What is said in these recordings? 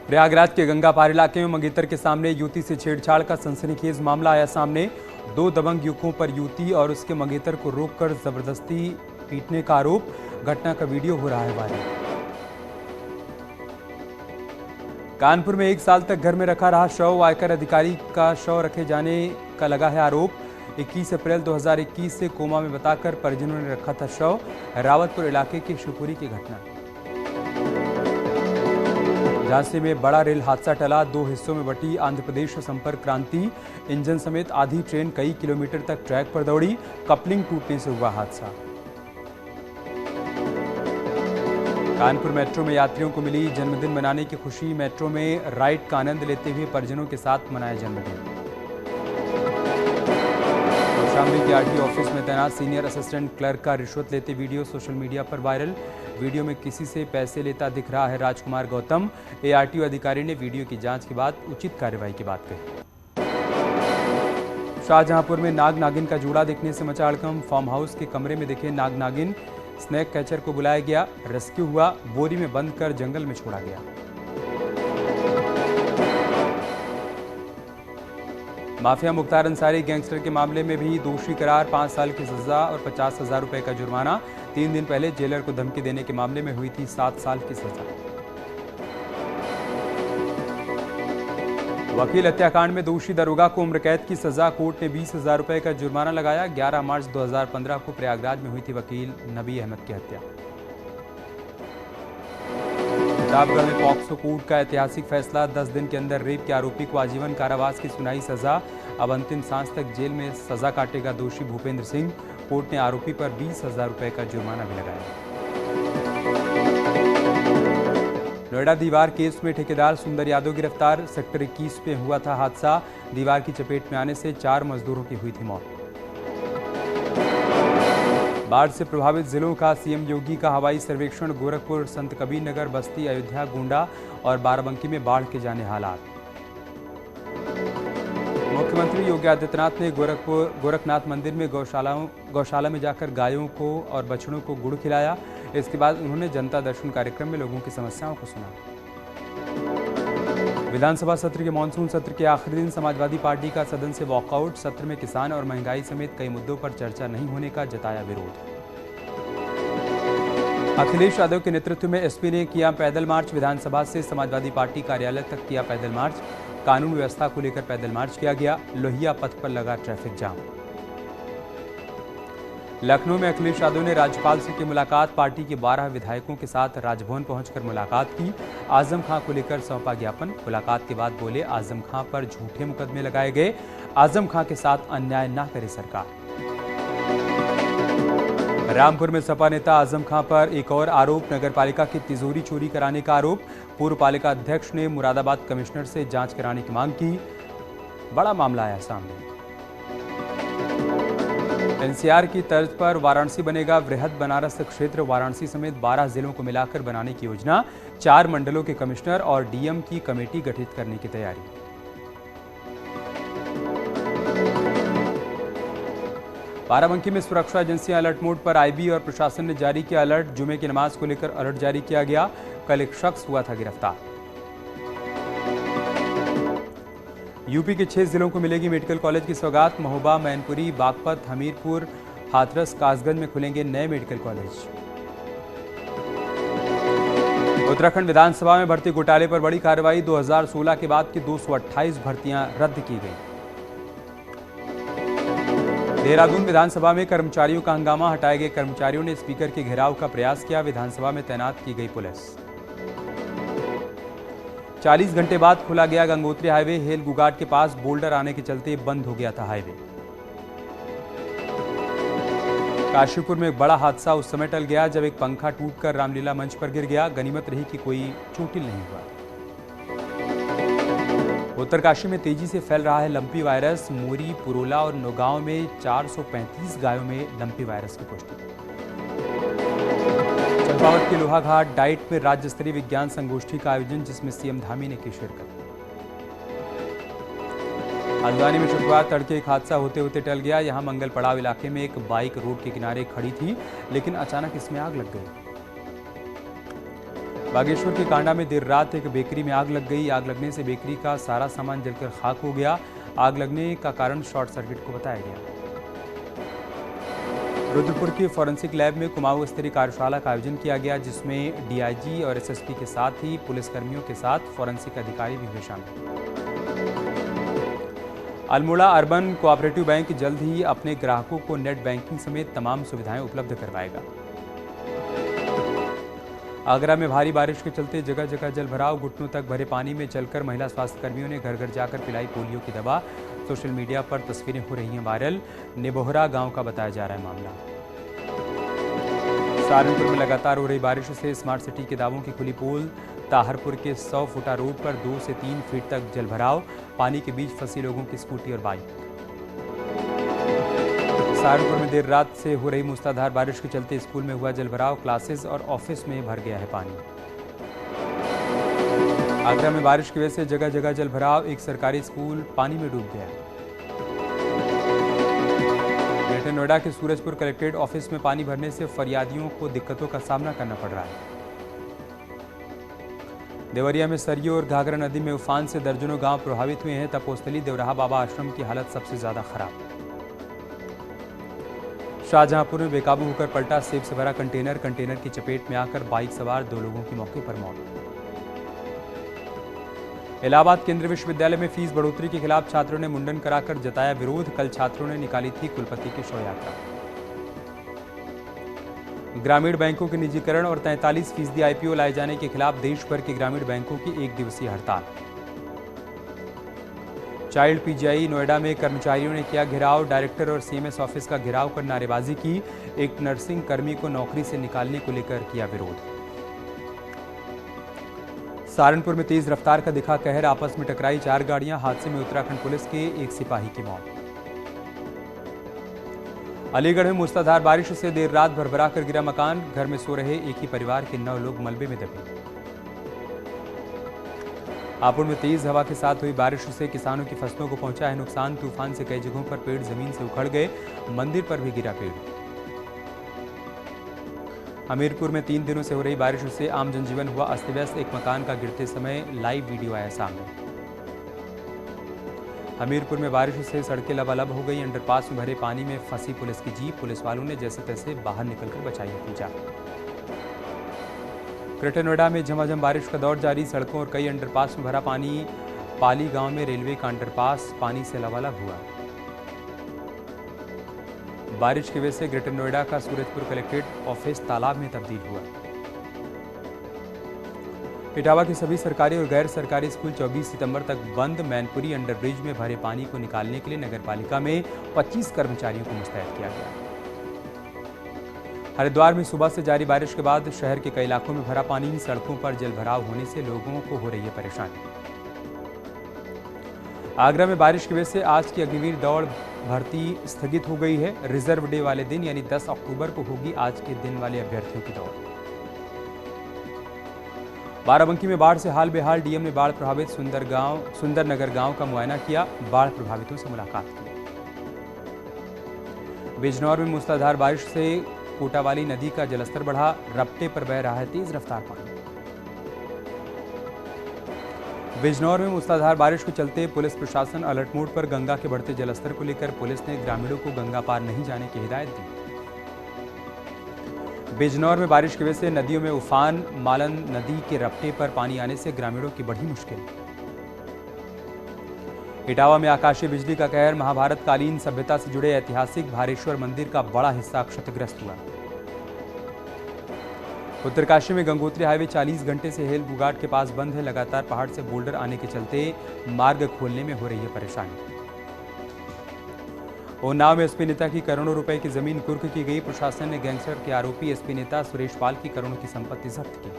प्रयागराज के गंगापार इलाके में मंगेतर के सामने युवती से छेड़छाड़ का सनसनीखेज मामला आया सामने। 2 दबंग युवकों पर युवती और उसके मंगेतर को रोककर जबरदस्ती पीटने का आरोप। घटना का वीडियो हो रहा है वायरल। कानपुर में 1 साल तक घर में रखा रहा शव। आयकर अधिकारी का शव रखे जाने का लगा है आरोप। 21 अप्रैल 2021 से कोमा में बताकर परिजनों ने रखा था शव। रावतपुर इलाके के शिवपुरी की घटना। झांसी में बड़ा रेल हादसा टला। 2 हिस्सों में बटी आंध्र प्रदेश संपर्क क्रांति। इंजन समेत आधी ट्रेन कई किलोमीटर तक ट्रैक पर दौड़ी। कपलिंग टूटने से हुआ हादसा। कानपुर मेट्रो में यात्रियों को मिली जन्मदिन मनाने की खुशी। मेट्रो में राइड का आनंद लेते हुए परिजनों के साथ मनाया जन्मदिन। कौशाम्बी के आरटीओ ऑफिस में तैनात सीनियर असिस्टेंट क्लर्क का रिश्वत लेते वीडियो सोशल मीडिया पर वायरल। वीडियो में किसी से पैसे लेता दिख रहा है राजकुमार गौतम। एआरटीओ अधिकारी ने वीडियो की जांच के बाद उचित कार्रवाई की बात कही। शाहजहांपुर में नाग नागिन का जोड़ा देखने से मचा हड़कंप। फार्म हाउस के कमरे में दिखे नाग नागिन। स्नेक कैचर को बुलाया गया, रेस्क्यू हुआ, बोरी में बंद कर जंगल में छोड़ा गया। माफिया मुख्तार अंसारी गैंगस्टर के मामले में भी दोषी करार। 5 साल की सजा और 50,000 रुपए का जुर्माना। 3 दिन पहले जेलर को धमकी देने के मामले में हुई थी 7 साल की सजा। वकील हत्याकांड में दोषी दरोगा को उम्र कैद की सजा। कोर्ट ने 20,000 रुपए का जुर्माना लगाया। 11 मार्च 2015 को प्रयागराज में हुई थी वकील नबी अहमद की हत्या। प्रतापगढ़ में पॉक्सो कोर्ट का ऐतिहासिक फैसला। 10 दिन के अंदर रेप के आरोपी को आजीवन कारावास की सुनाई सजा। अब अंतिम सांस तक जेल में सजा काटेगा दोषी भूपेंद्र सिंह। कोर्ट ने आरोपी पर 20,000 रुपए का जुर्माना भी लगाया। नोएडा दीवार केस में ठेकेदार सुंदर यादव गिरफ्तार। सेक्टर 21 में हुआ था हादसा। दीवार की चपेट में आने से 4 मजदूरों की हुई थी मौत। बाढ़ से प्रभावित जिलों का सीएम योगी का हवाई सर्वेक्षण। गोरखपुर, संत कबीर नगर, बस्ती, अयोध्या, गोंडा और बाराबंकी में बाढ़ के जाने हालात। मुख्यमंत्री योगी आदित्यनाथ ने गोरखनाथ मंदिर में गौशाला में जाकर गायों को और बछड़ों को गुड़ खिलाया। इसके बाद उन्होंने जनता दर्शन कार्यक्रम में लोगों की समस्याओं को सुना। विधानसभा सत्र के मानसून सत्र के आखिरी दिन समाजवादी पार्टी का सदन से वॉकआउट। सत्र में किसान और महंगाई समेत कई मुद्दों पर चर्चा नहीं होने का जताया विरोध। अखिलेश यादव के नेतृत्व में एसपी ने किया पैदल मार्च। विधानसभा से समाजवादी पार्टी कार्यालय तक किया पैदल मार्च। कानून व्यवस्था को लेकर पैदल मार्च किया गया। लोहिया पथ पर लगा ट्रैफिक जाम। लखनऊ में अखिलेश यादव ने राज्यपाल से की मुलाकात। पार्टी के 12 विधायकों के साथ राजभवन पहुंचकर मुलाकात की। आजम खां को लेकर सौंपा ज्ञापन। मुलाकात के बाद बोले आजम खां पर झूठे मुकदमे लगाए गए। आजम खां के साथ अन्याय न करे सरकार। रामपुर में सपा नेता आजम खां पर एक और आरोप। नगरपालिका की तिजोरी चोरी कराने का आरोप। पूर्व पालिका अध्यक्ष ने मुरादाबाद कमिश्नर से जांच कराने की मांग की। बड़ा मामला आया सामने। एनसीआर की तर्ज पर वाराणसी बनेगा वृहद बनारस क्षेत्र। वाराणसी समेत 12 जिलों को मिलाकर बनाने की योजना। 4 मंडलों के कमिश्नर और डीएम की कमेटी गठित करने की तैयारी। बाराबंकी में सुरक्षा एजेंसियां अलर्ट मोड पर। आईबी और प्रशासन ने जारी किया अलर्ट। जुमे की नमाज को लेकर अलर्ट जारी किया गया। कल एक शख्स हुआ था गिरफ्तार। यूपी के 6 जिलों को मिलेगी मेडिकल कॉलेज की सौगात। महोबा, मैनपुरी, बागपत, हमीरपुर, हाथरस, कासगंज में खुलेंगे नए मेडिकल कॉलेज। उत्तराखंड विधानसभा में भर्ती घोटाले पर बड़ी कार्रवाई। 2016 के बाद की 228 भर्तियां रद्द की गई। देहरादून विधानसभा में कर्मचारियों का हंगामा। हटाए गए कर्मचारियों ने स्पीकर के घेराव का प्रयास किया। विधानसभा में तैनात की गई पुलिस। 40 घंटे बाद खोला गया गंगोत्री हाईवे। हेल गुगाट के पास बोल्डर आने के चलते बंद हो गया था हाईवे। काशीपुर में एक बड़ा हादसा उस समय टल गया जब एक पंखा टूटकर रामलीला मंच पर गिर गया। गनीमत रही कि कोई चोटिल नहीं हुआ। उत्तरकाशी में तेजी से फैल रहा है लंपी वायरस। मोरी, पुरोला और नौगांव में 435 गायों में लंपी वायरस की पुष्टि। चंपावत के लोहाघाट डाइट में राज्य स्तरीय विज्ञान संगोष्ठी का आयोजन, जिसमें सीएम धामी ने की शिरकत। हल्द्वानी में शुक्रवार तड़के एक हादसा होते होते टल गया। यहां मंगल पड़ाव इलाके में एक बाइक रोड के किनारे खड़ी थी, लेकिन अचानक इसमें आग लग गई। बागेश्वर के कांडा में देर रात एक बेकरी में आग लग गई। आग लगने से बेकरी का सारा सामान जलकर खाक हो गया। आग लगने का कारण शॉर्ट सर्किट को बताया गया। रुद्रपुर के फॉरेंसिक लैब में कुमाऊं स्तरीय कार्यशाला का आयोजन किया गया, जिसमें डीआईजी और एसएसपी के साथ ही पुलिसकर्मियों के साथ फॉरेंसिक अधिकारी भी हुए शामिल। अल्मोड़ा अर्बन कोऑपरेटिव बैंक जल्द ही अपने ग्राहकों को नेट बैंकिंग समेत तमाम सुविधाएं उपलब्ध करवाएगा। आगरा में भारी बारिश के चलते जगह जगह जलभराव। घुटनों तक भरे पानी में चलकर महिला स्वास्थ्य कर्मियों ने घर घर जाकर पिलाई पोलियो की दवा। सोशल मीडिया पर तस्वीरें हो रही हैं वायरल। नेबोहरा गांव का बताया जा रहा है मामला। सहारनपुर में लगातार हो रही बारिश से स्मार्ट सिटी के दावों की खुली पोल। ताहरपुर के 100 फुटा रोड पर 2 से 3 फीट तक जलभराव। पानी के बीच फंसी लोगों की स्कूटी और बाइक। सहारनपुर में देर रात से हो रही मूसलाधार बारिश के चलते स्कूल में हुआ जलभराव। क्लासेस और ऑफिस में भर गया है पानी। आगरा में बारिश की वजह से जगह जगह जलभराव। एक सरकारी स्कूल पानी में डूब गया। ग्रेटर नोएडा के सूरजपुर कलेक्ट्रेट ऑफिस में पानी भरने से फरियादियों को दिक्कतों का सामना करना पड़ रहा है। देवरिया में सरयू और घाघरा नदी में उफान से दर्जनों गांव प्रभावित हुए हैं। तपोस्थली देवराहा बाबा आश्रम की हालत सबसे ज्यादा खराब। शाहजहांपुर में बेकाबू होकर पलटा सेब से भरा कंटेनर। कंटेनर की चपेट में आकर बाइक सवार 2 लोगों की मौके पर मौत। इलाहाबाद केंद्रीय विश्वविद्यालय में फीस बढ़ोतरी के खिलाफ छात्रों ने मुंडन कराकर जताया विरोध। कल छात्रों ने निकाली थी कुलपति की शव यात्रा। ग्रामीण बैंकों के निजीकरण और 43% आईपीओ लाए जाने के खिलाफ देश भर के ग्रामीण बैंकों की 1 दिवसीय हड़ताल। चाइल्ड पीजीआई नोएडा में कर्मचारियों ने किया घेराव। डायरेक्टर और सीएमएस ऑफिस का घेराव कर नारेबाजी की। एक नर्सिंग कर्मी को नौकरी से निकालने को लेकर किया विरोध। सहारनपुर में तेज रफ्तार का दिखा कहर। आपस में टकराई 4 गाड़ियां। हादसे में उत्तराखंड पुलिस के एक सिपाही की मौत। अलीगढ़ में मूसलाधार बारिश से देर रात भरभरा कर गिरा मकान। घर में सो रहे एक ही परिवार के 9 लोग मलबे में दबे। हापुड़ में तेज हवा के साथ हुई बारिश से किसानों की फसलों को पहुंचा है नुकसान। तूफान से कई जगहों पर पेड़ जमीन से उखड़ गए। मंदिर पर भी गिरा पेड़। हमीरपुर में 3 दिनों से हो रही बारिश से आम जनजीवन हुआ अस्त व्यस्त। एक मकान का गिरते समय लाइव वीडियो आया सामने। हमीरपुर में बारिश से सड़कें लबालब हो गई। अंडरपास में भरे पानी में फंसी पुलिस की जीप। पुलिस वालों ने जैसे तैसे बाहर निकलकर बचाई है पूजा। ग्रेटर नोएडा में झमाझम बारिश का दौर जारी। सड़कों और कई अंडरपास में भरा पानी। पाली गांव में रेलवे का अंडरपास पानी से लबालब हुआ। बारिश की वजह से ग्रेटर नोएडा का सूरजपुर कलेक्ट्रेट ऑफिस तालाब में तब्दील हुआ। इटावा के सभी सरकारी और गैर सरकारी स्कूल 24 सितंबर तक बंद। मैनपुरी अंडरब्रिज में भरे पानी को निकालने के लिए नगरपालिका में 25 कर्मचारियों को मुस्तैद किया गया। हरिद्वार में सुबह से जारी बारिश के बाद शहर के कई इलाकों में भरा पानी। सड़कों पर जलभराव होने से लोगों को हो रही है परेशानी। आगरा में बारिश की वजह से आज की अग्निवीर दौड़ भर्ती स्थगित हो गई है। रिजर्व डे वाले दिन यानी 10 अक्टूबर को होगी आज के दिन वाले अभ्यर्थियों की दौड़। बाराबंकी में बाढ़ से हाल बेहाल। डीएम ने बाढ़ प्रभावित सुंदरनगर गांव का मुआयना किया। बाढ़ प्रभावितों से मुलाकात की। बिजनौर में मूसलाधार बारिश से कोटावाली नदी का जलस्तर बढ़ा। रपटे पर बह रहा है तेज रफ्तार पानी। बिजनौर में मूसलाधार बारिश के चलते पुलिस प्रशासन अलर्ट मोड पर। गंगा के बढ़ते जलस्तर को लेकर पुलिस ने ग्रामीणों को गंगा पार नहीं जाने की हिदायत दी। बिजनौर में बारिश की वजह से नदियों में उफान। मालन नदी के रपटे पर पानी आने से ग्रामीणों की बढ़ी मुश्किल। इटावा में आकाशीय बिजली का कहर। महाभारत कालीन सभ्यता से जुड़े ऐतिहासिक भारेश्वर मंदिर का बड़ा हिस्सा क्षतिग्रस्त हुआ। उत्तरकाशी में गंगोत्री हाईवे 40 घंटे से हेल बुगाट के पास बंद है। लगातार पहाड़ से बोल्डर आने के चलते मार्ग खोलने में हो रही है परेशानी। उन्नाव में एसपी नेता की करोड़ों रुपए की जमीन कुर्क की गई। प्रशासन ने गैंगस्टर के आरोपी एसपी नेता सुरेश पाल की करोड़ों की संपत्ति जब्त की।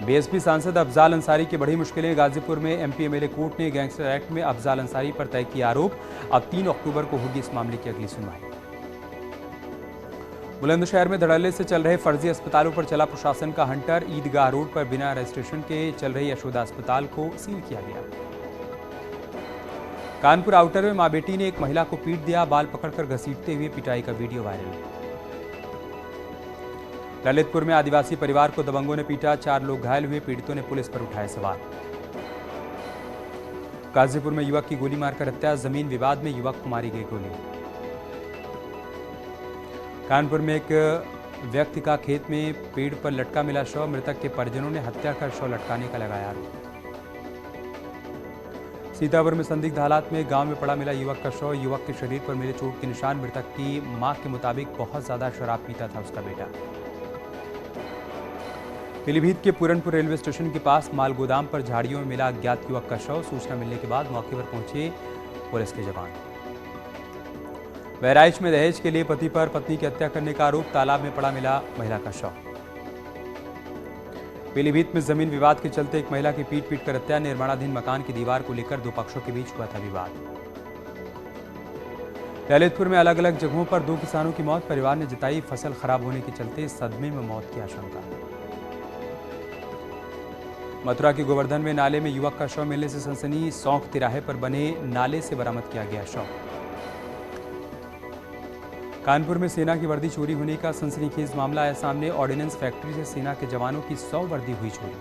बीएसपी सांसद अफजाल अंसारी की बड़ी मुश्किलें। गाजीपुर में एमपी एमएलए कोर्ट ने गैंगस्टर एक्ट में अफजाल अंसारी पर तय किया आरोप। अब 3 अक्टूबर को होगी इस मामले की अगली सुनवाई। बुलंदशहर में धड़ल्ले से चल रहे फर्जी अस्पतालों पर चला प्रशासन का हंटर। ईदगाह रोड पर बिना रजिस्ट्रेशन के चल रही यशोदा अस्पताल को सील किया गया। कानपुर आउटर में मां बेटी ने एक महिला को पीट दिया। बाल पकड़कर घसीटते हुए पिटाई का वीडियो वायरल। ललितपुर में आदिवासी परिवार को दबंगों ने पीटा, 4 लोग घायल हुए, पीड़ितों ने पुलिस पर उठाए सवाल। गाजीपुर में युवक की गोली मारकर हत्या, जमीन विवाद में युवक को मारी गई गोली। कानपुर में एक व्यक्ति का खेत में पेड़ पर लटका मिला शव, मृतक के परिजनों ने हत्या कर शव लटकाने का लगाया आरोप। सीतापुर में संदिग्ध हालात में गांव में पड़ा मिला युवक का शव, युवक के शरीर पर मिले चोट के निशान, मृतक की मां के मुताबिक बहुत ज्यादा शराब पीता था उसका बेटा। पीलीभीत के पूरनपुर रेलवे स्टेशन के पास माल गोदाम पर झाड़ियों में मिला अज्ञात युवक का शव, सूचना मिलने के बाद मौके पर पहुंचे पुलिस के जवान। बहराइच में दहेज के लिए पति पर पत्नी की हत्या करने का आरोप, तालाब में पड़ा मिला महिला का शव। पीलीभीत में जमीन विवाद के चलते एक महिला की पीट कर हत्या, निर्माणाधीन मकान की दीवार को लेकर 2 पक्षों के बीच हुआ था विवाद। ललितपुर में अलग अलग जगहों पर 2 किसानों की मौत, परिवार ने जताई फसल खराब होने के चलते सदमे में मौत की आशंका। मथुरा के गोवर्धन में नाले में युवक का शव मिलने से सनसनी, सौंख तिराहे पर बने नाले से बरामद किया गया शव। कानपुर में सेना की वर्दी चोरी होने का सनसनीखेज मामला आया सामने, ऑर्डिनेंस फैक्ट्री से सेना के जवानों की 100 वर्दी हुई चोरी।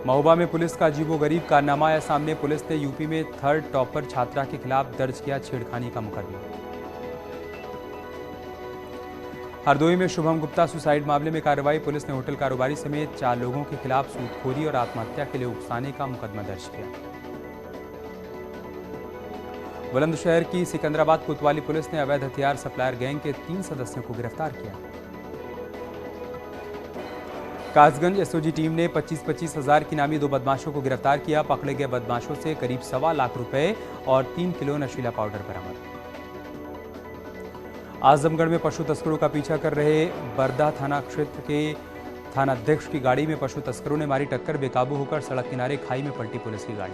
महोबा में पुलिस का अजीबोगरीब कारनामा आया सामने, पुलिस ने यूपी में 3rd टॉपर छात्रा के खिलाफ दर्ज किया छेड़खानी का मुकदमा। हरदोई में शुभम गुप्ता सुसाइड मामले में कार्रवाई, पुलिस ने होटल कारोबारी समेत 4 लोगों के खिलाफ सूदखोरी और आत्महत्या के लिए उकसाने का मुकदमा दर्ज किया। बुलंदशहर की सिकंदराबाद कोतवाली पुलिस ने अवैध हथियार सप्लायर गैंग के 3 सदस्यों को गिरफ्तार किया। कासगंज एसओजी टीम ने 25-25 हजार की नामी 2 बदमाशों को गिरफ्तार किया, पकड़े गए बदमाशों से करीब 1.25 लाख रुपए और 3 किलो नशीला पाउडर बरामद। आजमगढ़ में पशु तस्करों का पीछा कर रहे बरदा थाना क्षेत्र के थानाध्यक्ष की गाड़ी में पशु तस्करों ने मारी टक्कर, बेकाबू होकर सड़क किनारे खाई में पलटी पुलिस की गाड़ी।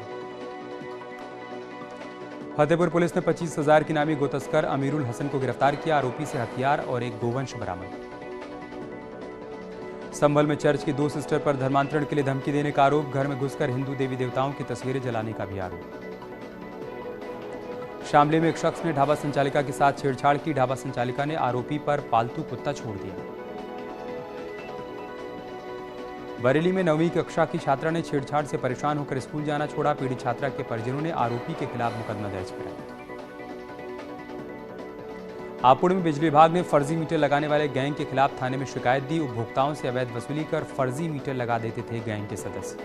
फतेहपुर पुलिस ने 25,000 की नामी गोतस्कर अमीरुल हसन को गिरफ्तार किया, आरोपी से हथियार और एक गोवंश बरामद। संभल में चर्च की 2 सिस्टर पर धर्मांतरण के लिए धमकी देने का आरोप, घर में घुसकर हिंदू देवी देवताओं की तस्वीरें जलाने का भी आरोप। शामली में एक शख्स ने ढाबा संचालिका के साथ छेड़छाड़ की, ढाबा संचालिका ने आरोपी पर पालतू कुत्ता छोड़ दिया। बरेली में 9वीं कक्षा की छात्रा ने छेड़छाड़ से परेशान होकर स्कूल जाना छोड़ा, पीड़ित छात्रा के परिजनों ने आरोपी के खिलाफ मुकदमा दर्ज कराया। हापुड़ में बिजली विभाग ने फर्जी मीटर लगाने वाले गैंग के खिलाफ थाने में शिकायत दी, उपभोक्ताओं से अवैध वसूली कर फर्जी मीटर लगा देते थे गैंग के सदस्य।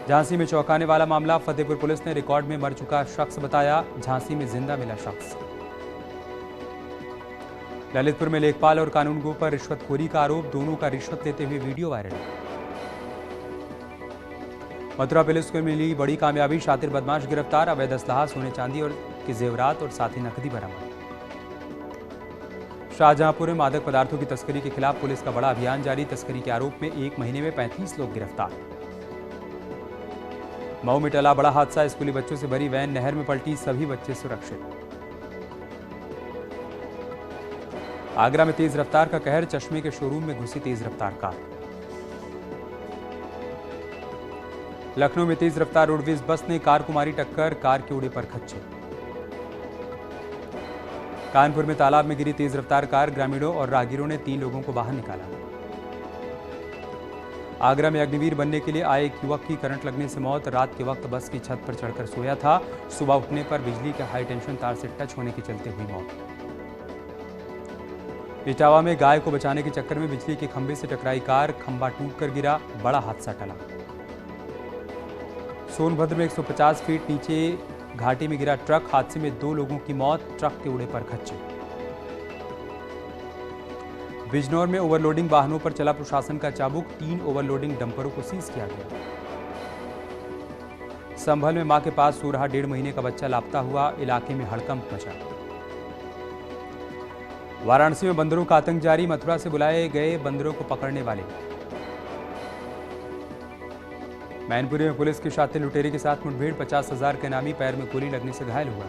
झांसी में चौंकाने वाला मामला, फतेहपुर पुलिस ने रिकॉर्ड में मर चुका शख्स बताया, झांसी में जिंदा मिला शख्स। ललितपुर में लेखपाल और कानूनगो पर रिश्वतखोरी का आरोप, दोनों का रिश्वत लेते हुए वीडियो वायरल। मथुरा पुलिस को मिली बड़ी कामयाबी, शातिर बदमाश गिरफ्तार, अवैध असलहा, सोने चांदी और के जेवरात और साथ ही नकदी बरामद। शाहजहांपुर में मादक पदार्थों की तस्करी के खिलाफ पुलिस का बड़ा अभियान जारी, तस्करी के आरोप में 1 महीने में 35 लोग गिरफ्तार। मऊ में टला बड़ा हादसा, स्कूली बच्चों से भरी वैन नहर में पलटी, सभी बच्चे सुरक्षित। आगरा में तेज रफ्तार का कहर, चश्मे के शोरूम में घुसी तेज रफ्तार कार। लखनऊ में तेज रफ्तार रोडवेज बस ने कार को मारी टक्कर, कार के उड़े पर खच्चे। कानपुर में तालाब में गिरी तेज रफ्तार कार, ग्रामीणों और राहगीरों ने 3 लोगों को बाहर निकाला। आगरा में अग्निवीर बनने के लिए आए एक युवक की करंट लगने से मौत, रात के वक्त बस की छत पर चढ़कर सोया था, सुबह उठने पर बिजली के हाई टेंशन तार से टच होने के चलते हुई मौत। इटावा में गाय को बचाने के चक्कर में बिजली के खंभे से टकराई कार, खंभा टूटकर गिरा, बड़ा हादसा टला। सोनभद्र में 150 फीट नीचे घाटी में गिरा ट्रक, हादसे में 2 लोगों की मौत, ट्रक के उड़े पर खच्चे। बिजनौर में ओवरलोडिंग वाहनों पर चला प्रशासन का चाबुक, 3 ओवरलोडिंग डंपरों को सीज किया गया। संभल में मां के पास सो रहा 1.5 महीने का बच्चा लापता हुआ, इलाके में हड़कंप मचा। वाराणसी में बंदरों का आतंक जारी, मथुरा से बुलाए गए बंदरों को पकड़ने वाले। मैनपुरी में पुलिस के शातिर लुटेरे के साथ मुठभेड़, 50,000 के इनामी पैर में गोली लगने से घायल हुआ।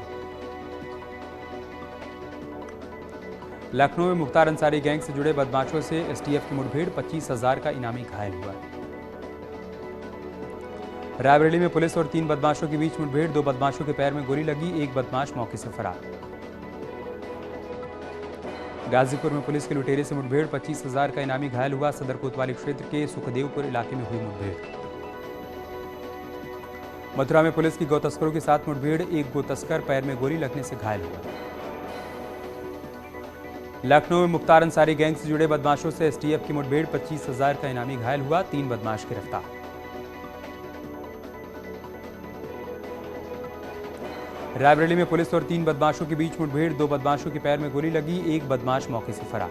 लखनऊ में मुख्तार अंसारी गैंग से जुड़े बदमाशों से एसटीएफ की मुठभेड़, 25,000 का इनामी घायल हुआ। रायबरेली में पुलिस और 3 बदमाशों के बीच मुठभेड़, 2 बदमाशों के पैर में गोली लगी, एक बदमाश मौके से फरार। गाजीपुर में पुलिस के लुटेरे से मुठभेड़, 25,000 का इनामी घायल हुआ। सदर कोतवाली क्षेत्र के सुखदेवपुर इलाके में हुई मुठभेड़। मथुरा में पुलिस की गौ तस्करों के साथ मुठभेड़, एक गौ तस्कर पैर में गोली लगने से घायल हुआ। लखनऊ में मुख्तार अंसारी गैंग से जुड़े बदमाशों से एसटीएफ की मुठभेड़, 25,000 का इनामी घायल हुआ। 3 बदमाश गिरफ्तार। रायबरेली में पुलिस और 3 बदमाशों के बीच मुठभेड़, 2 बदमाशों के पैर में गोली लगी, एक बदमाश मौके से फरार।